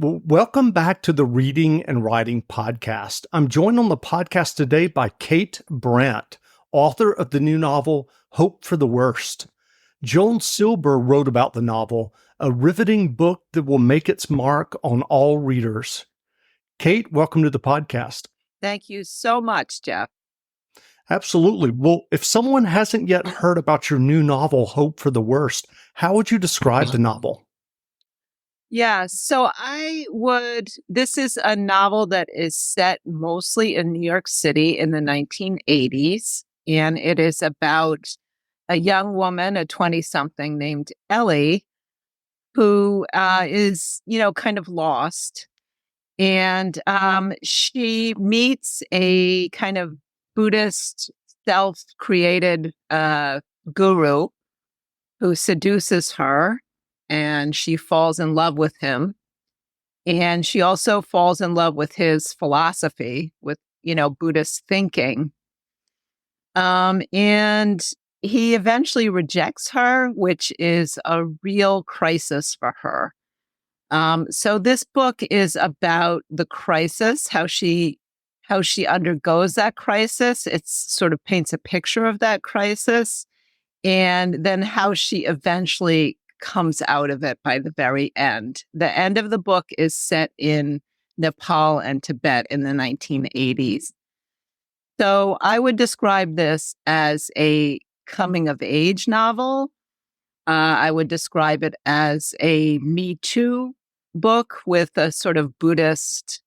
Well, welcome back to the Reading and Writing Podcast. I'm joined on the podcast today by Kate Brandt, author of the new novel, Hope for the Worst. Joan Silber wrote about the novel, a riveting book that will make its mark on all readers. Kate, welcome to the podcast. Thank you so much, Jeff. Absolutely. Well, if someone hasn't yet heard about your new novel, Hope for the Worst, how would you describe the novel? Yeah, so this is a novel that is set mostly in New York City in the 1980s. And it is about a young woman, a 20-something named Ellie, who is, kind of lost. And she meets a kind of Buddhist self-created guru who seduces her, and she falls in love with him. And she also falls in love with his philosophy, with, Buddhist thinking. And he eventually rejects her, which is a real crisis for her. So this book is about the crisis, how she undergoes that crisis. It sort of paints a picture of that crisis, and then how she eventually comes out of it by the very end. The end of the book is set in Nepal and Tibet in the 1980s. So I would describe this as a coming of age novel. I would describe it as a Me Too book with a sort of Buddhist,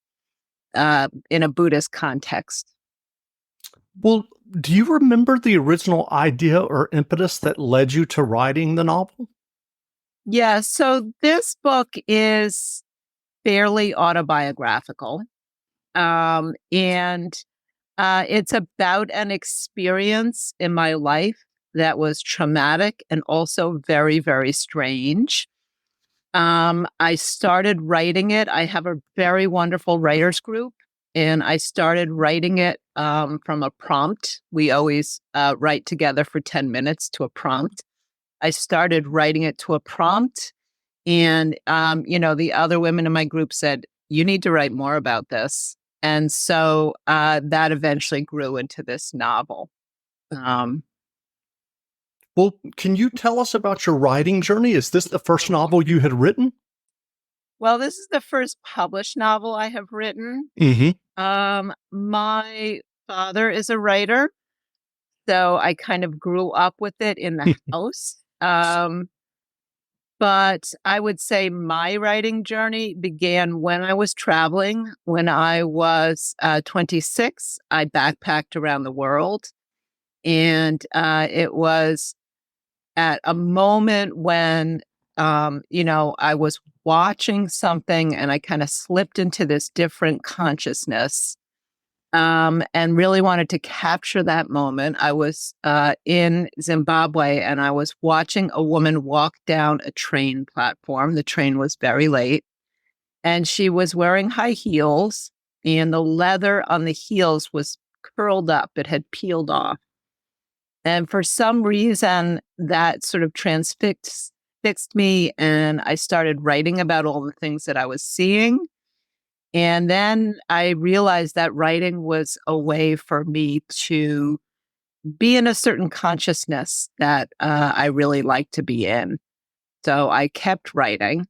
in a Buddhist context. Well, do you remember the original idea or impetus that led you to writing the novel? Yeah, so this book is fairly autobiographical. And it's about an experience in my life that was traumatic and also very, very strange. I started writing it. I have a very wonderful writers group, and I started writing it from a prompt. We always write together for 10 minutes to a prompt. I started writing it to a prompt, and, the other women in my group said, you need to write more about this. And so that eventually grew into this novel. Well, can you tell us about your writing journey? Is this the first novel you had written? Well, this is the first published novel I have written. My father is a writer, so I kind of grew up with it in the house. But I would say my writing journey began when I was traveling. When I was 26, I backpacked around the world. And it was at a moment when, I was watching something and I kind of slipped into this different consciousness, and really wanted to capture that moment. I was in Zimbabwe and I was watching a woman walk down a train platform. The train was very late and she was wearing high heels, and the leather on the heels was curled up. It had peeled off. And for some reason, that sort of fixed me, and I started writing about all the things that I was seeing. And then I realized that writing was a way for me to be in a certain consciousness that I really like to be in. So I kept writing.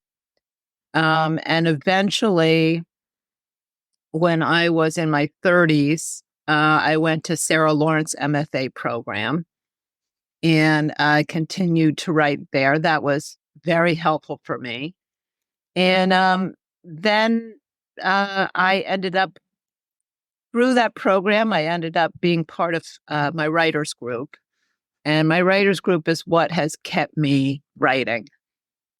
And eventually, when I was in my 30s, I went to Sarah Lawrence MFA program, and I continued to write there. That was very helpful for me. And then I ended up, through that program, I ended up being part of my writers group. And my writers group is what has kept me writing.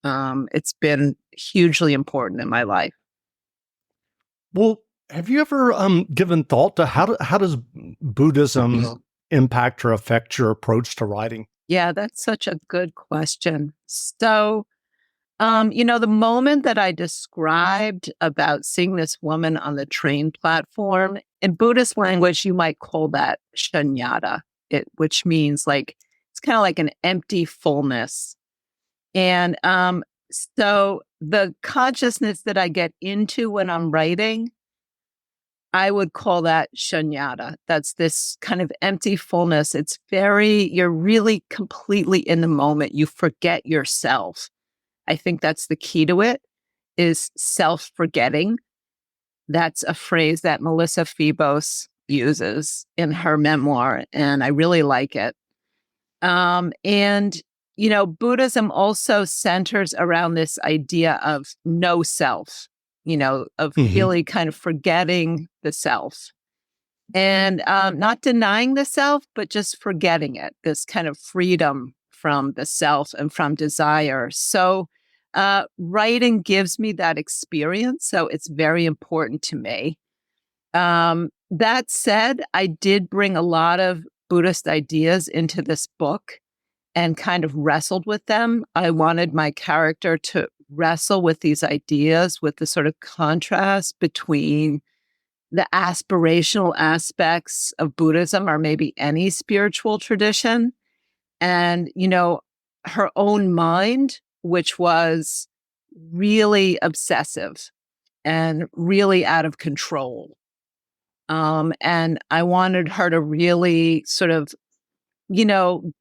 It's been hugely important in my life. Well, have you ever given thought to how does Buddhism impact or affect your approach to writing? Yeah, that's such a good question. So, the moment that I described about seeing this woman on the train platform, in Buddhist language, you might call that shunyata, which means like, it's kind of like an empty fullness. And So the consciousness that I get into when I'm writing, I would call that shunyata. That's this kind of empty fullness. You're really completely in the moment. You forget yourself. I think that's the key to it, is self-forgetting. That's a phrase that Melissa Febos uses in her memoir, and I really like it. And, Buddhism also centers around this idea of no self, of Hmm. really kind of forgetting the self and not denying the self, but just forgetting it, this kind of freedom from the self and from desire. So, writing gives me that experience. So, it's very important to me. That said, I did bring a lot of Buddhist ideas into this book and kind of wrestled with them. I wanted my character to wrestle with these ideas, with the sort of contrast between the aspirational aspects of Buddhism or maybe any spiritual tradition and, her own mind, which was really obsessive and really out of control. And I wanted her to really sort of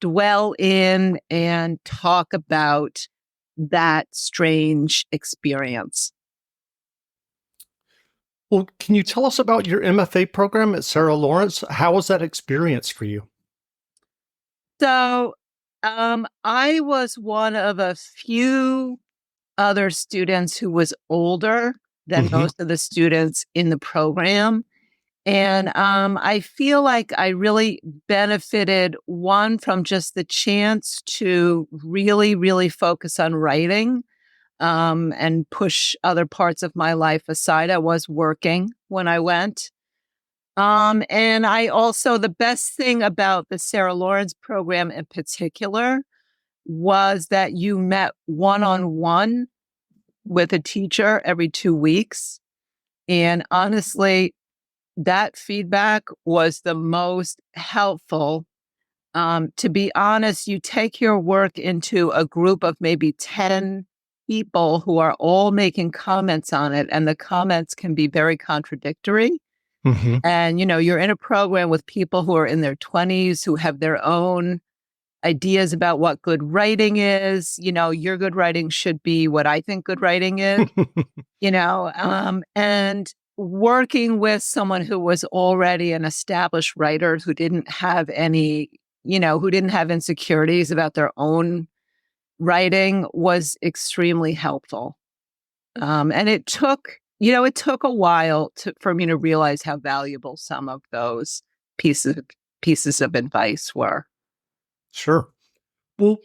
dwell in and talk about that strange experience. Well, can you tell us about your MFA program at Sarah Lawrence? How was that experience for you? So, I was one of a few other students who was older than Hmm. most of the students in the program. And I feel like I really benefited, one, from just the chance to really, really focus on writing and push other parts of my life aside. I was working when I went. And I also, the best thing about the Sarah Lawrence program in particular was that you met one on one with a teacher every 2 weeks. And honestly, that feedback was the most helpful. To be honest, you take your work into a group of maybe 10 people who are all making comments on it, and the comments can be very contradictory. Hmm. And, you're in a program with people who are in their 20s who have their own ideas about what good writing is. Your good writing should be what I think good writing is, and working with someone who was already an established writer who didn't have who didn't have insecurities about their own writing was extremely helpful. And it took a while for me to realize how valuable some of those pieces pieces of advice were. Sure. Well,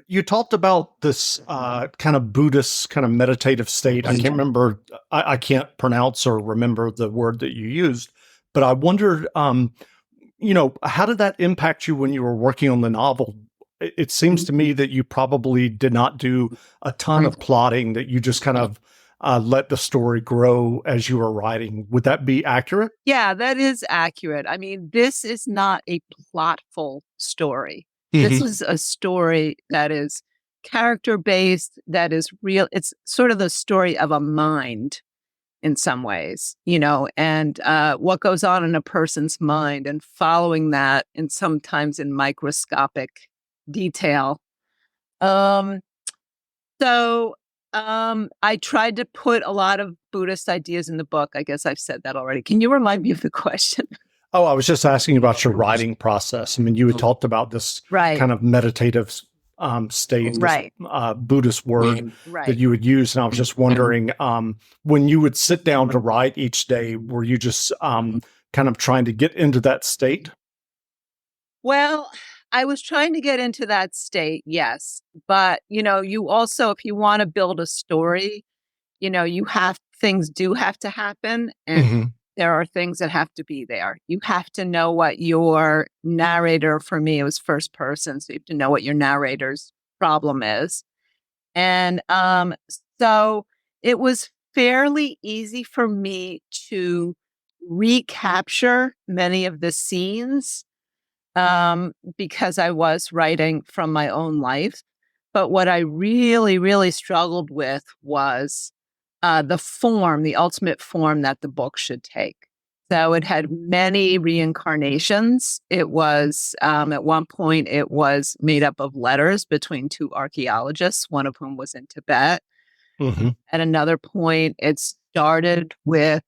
you talked about this kind of Buddhist, kind of meditative state. I can't remember, I can't pronounce or remember the word that you used, but I wondered, how did that impact you when you were working on the novel? It seems to me that you probably did not do a ton of plotting, that you just kind of let the story grow as you were writing. Would that be accurate? Yeah, that is accurate. I mean, this is not a plotful story. This Hmm. is a story that is character based, that is real. It's sort of the story of a mind in some ways, and what goes on in a person's mind and following that and sometimes in microscopic detail. Um, so I tried to put a lot of Buddhist ideas in the book. I guess I've said that already. Can you remind me of the question? Oh, I was just asking about your writing process. I mean, you had talked about this Right, kind of meditative state, this right, Buddhist word that right. you would use. And I was just wondering, when you would sit down to write each day, were you just kind of trying to get into that state? Well, I was trying to get into that state, yes. But, you also, if you want to build a story, things do have to happen and Hmm. there are things that have to be there. You have to know what your narrator, for me, it was first person. So you have to know what your narrator's problem is. And so it was fairly easy for me to recapture many of the scenes because I was writing from my own life. But what I really, really struggled with was the ultimate form that the book should take. So it had many reincarnations. It was, at one point, it was made up of letters between two archaeologists, one of whom was in Tibet. Mm-hmm. At another point, it started with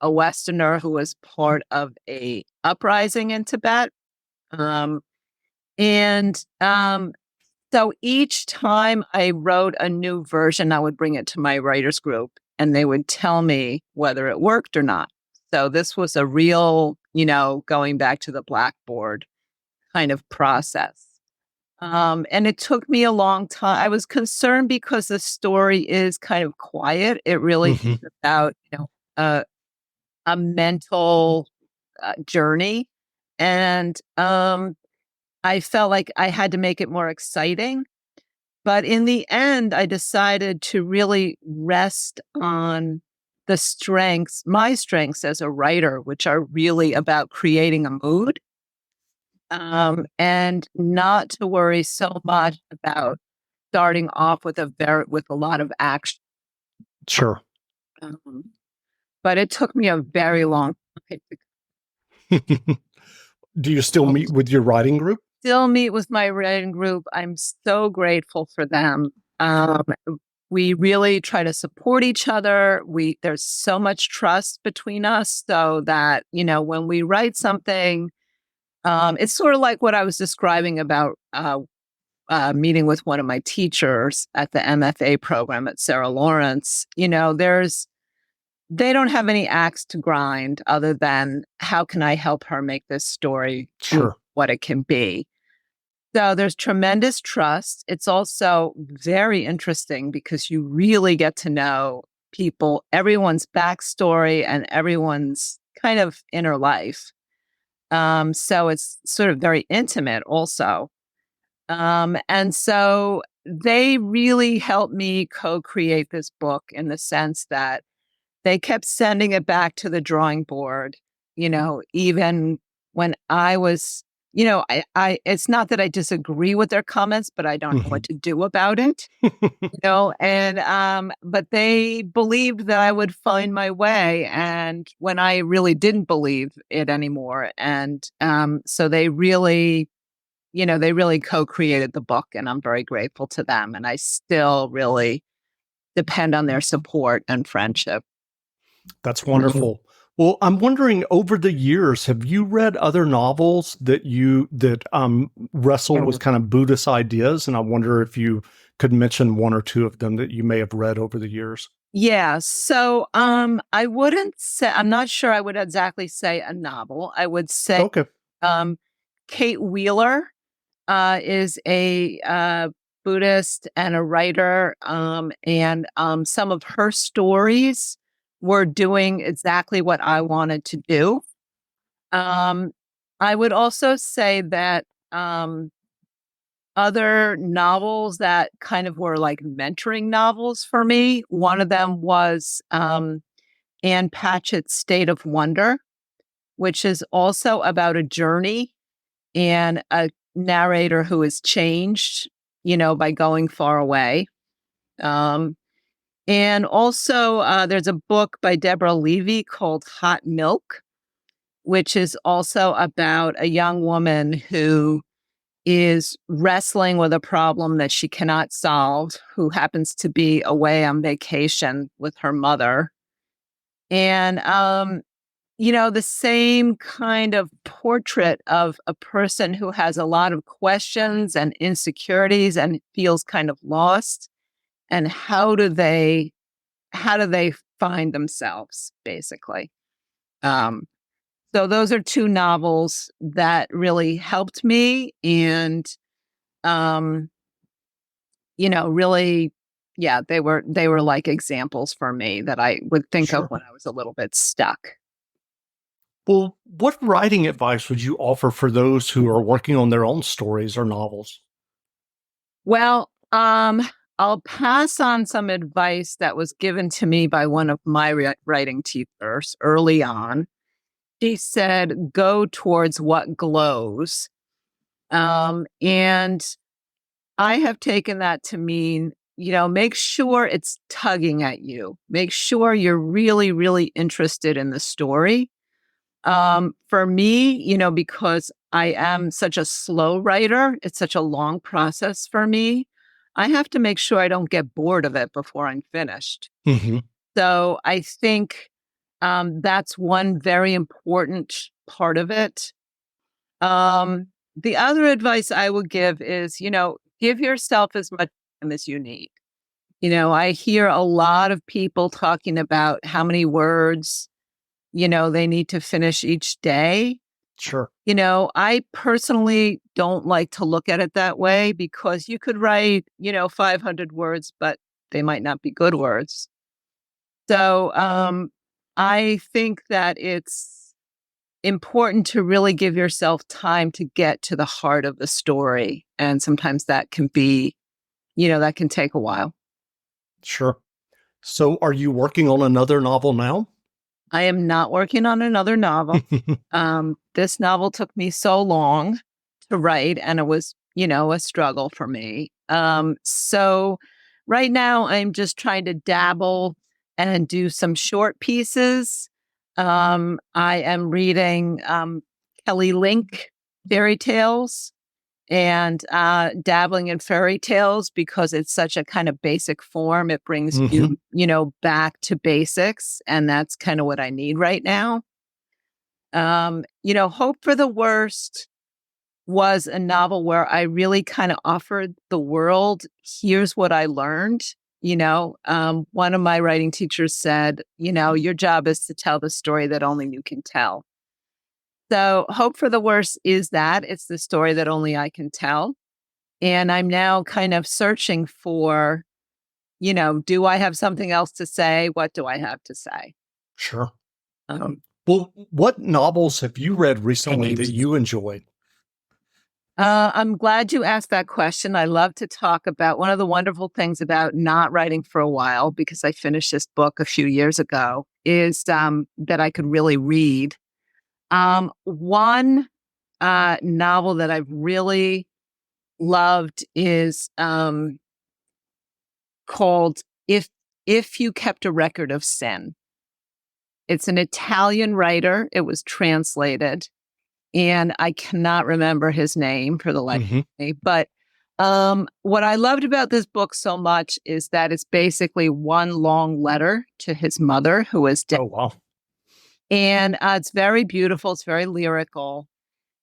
a Westerner who was part of a uprising in Tibet. Um, and so each time I wrote a new version, I would bring it to my writers group and they would tell me whether it worked or not. So this was a real, going back to the blackboard kind of process. And it took me a long time. I was concerned because the story is kind of quiet. It really Mm-hmm. is about, a, a mental journey. And I felt like I had to make it more exciting. But in the end, I decided to really rest on my strengths as a writer, which are really about creating a mood, and not to worry so much about starting off with with a lot of action. Sure. Um, but it took me a very long time Do you still meet with your writing group? still meet with my writing group. I'm so grateful for them. Um, we really try to support each other. There's so much trust between us, so that when we write something, it's sort of like what I was describing about meeting with one of my teachers at the MFA program at Sarah Lawrence. They don't have any axe to grind other than how can I help her make this story Sure. what it can be. So there's tremendous trust. It's also very interesting because you really get to know people, everyone's backstory and everyone's kind of inner life. So it's sort of very intimate also. And so they really helped me co-create this book in the sense that they kept sending it back to the drawing board, even when I was, it's not that I disagree with their comments, but I don't know what to do about it, but they believed that I would find my way. And when I really didn't believe it anymore. And so they really co-created the book, and I'm very grateful to them. And I still really depend on their support and friendship. That's wonderful. Well, I'm wondering, over the years, have you read other novels that wrestle with kind of Buddhist ideas? And I wonder if you could mention one or two of them that you may have read over the years. Yeah. So I wouldn't say, I'm not sure I would exactly say a novel. I would say Okay. Kate Wheeler is a Buddhist and a writer. And some of her stories were doing exactly what I wanted to do. I would also say that other novels that kind of were like mentoring novels for me, one of them was Anne Patchett's State of Wonder, which is also about a journey and a narrator who is changed, by going far away. And also, there's a book by Deborah Levy called Hot Milk, which is also about a young woman who is wrestling with a problem that she cannot solve, who happens to be away on vacation with her mother. And, the same kind of portrait of a person who has a lot of questions and insecurities and feels kind of lost. And how do they find themselves, basically? So those are two novels that really helped me and, really, yeah, they were like examples for me that I would think of Sure. when I was a little bit stuck. Well, what writing advice would you offer for those who are working on their own stories or novels? Well, I'll pass on some advice that was given to me by one of my writing teachers early on. She said, go towards what glows. And I have taken that to mean, make sure it's tugging at you. Make sure you're really, really interested in the story. For me, because I am such a slow writer, it's such a long process for me. I have to make sure I don't get bored of it before I'm finished. Hmm. So I think that's one very important part of it. The other advice I would give is, give yourself as much time as you need. I hear a lot of people talking about how many words, they need to finish each day. Sure. I personally don't like to look at it that way because you could write, 500 words, but they might not be good words. So I think that it's important to really give yourself time to get to the heart of the story. And sometimes that can be, that can take a while. Sure. So are you working on another novel now? I am not working on another novel. This novel took me so long to write, and it was, a struggle for me. So right now I'm just trying to dabble and do some short pieces. I am reading Kelly Link fairy tales and dabbling in fairy tales because it's such a kind of basic form. It brings Hmm. you, back to basics. And that's kind of what I need right now. Hope for the Worst was a novel where I really kind of offered the world, here's what I learned. One of my writing teachers said, your job is to tell the story that only you can tell. So Hope for the Worst is that it's the story that only I can tell. And I'm now kind of searching for, do I have something else to say? What do I have to say? Sure. Um, Well, what novels have you read recently that you enjoyed? I'm glad you asked that question. I love to talk about one of the wonderful things about not writing for a while, because I finished this book a few years ago, is that I could really read. One novel that I've really loved is called If You Kept a Record of Sin. It's an Italian writer. It was translated, and I cannot remember his name for the life Hmm. of me. But what I loved about this book so much is that it's basically one long letter to his mother, who is dead. Oh, wow. And it's very beautiful. It's very lyrical.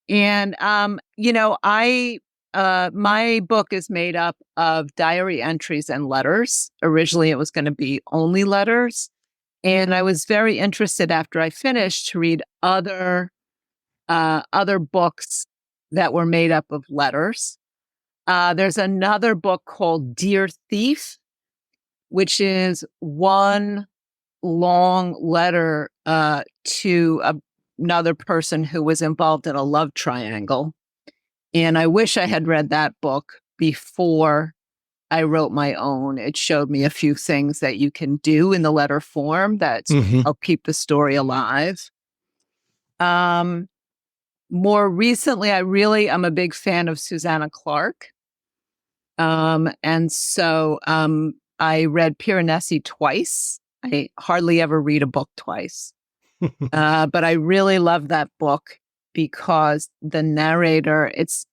And, my book is made up of diary entries and letters. Originally, it was going to be only letters. And I was very interested after I finished to read other books that were made up of letters. There's another book called Dear Thief, which is one long letter to another person who was involved in a love triangle. And I wish I had read that book before I wrote my own. It showed me a few things that you can do in the letter form that Hmm. help keep the story alive. More recently, I really am a big fan of Susanna Clark. And so I read Piranesi twice. I hardly ever read a book twice. But I really love that book because the narrator, it's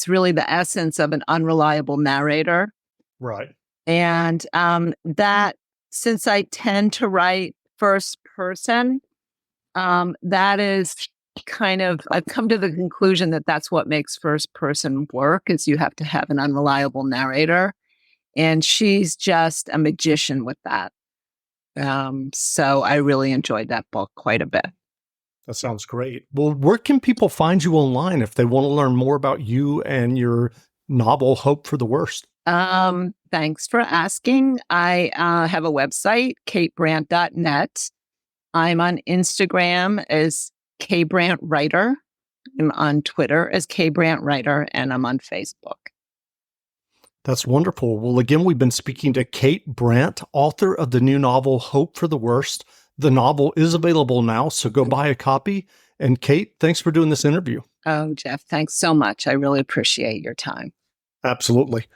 really the essence of an unreliable narrator. Right. And that, since I tend to write first person, that is kind of, I've come to the conclusion that that's what makes first person work, is you have to have an unreliable narrator. And she's just a magician with that. So I really enjoyed that book quite a bit. That sounds great. Well, where can people find you online if they want to learn more about you and your novel, Hope for the Worst? Thanks for asking. I have a website, katebrandt.net. I'm on Instagram as KBrandt Writer. I'm on Twitter as KBrandt Writer, and I'm on Facebook. That's wonderful. Well, again, we've been speaking to Kate Brandt, author of the new novel, Hope for the Worst. The novel is available now, so go buy a copy. And Kate, thanks for doing this interview. Oh, Jeff, thanks so much. I really appreciate your time. Absolutely.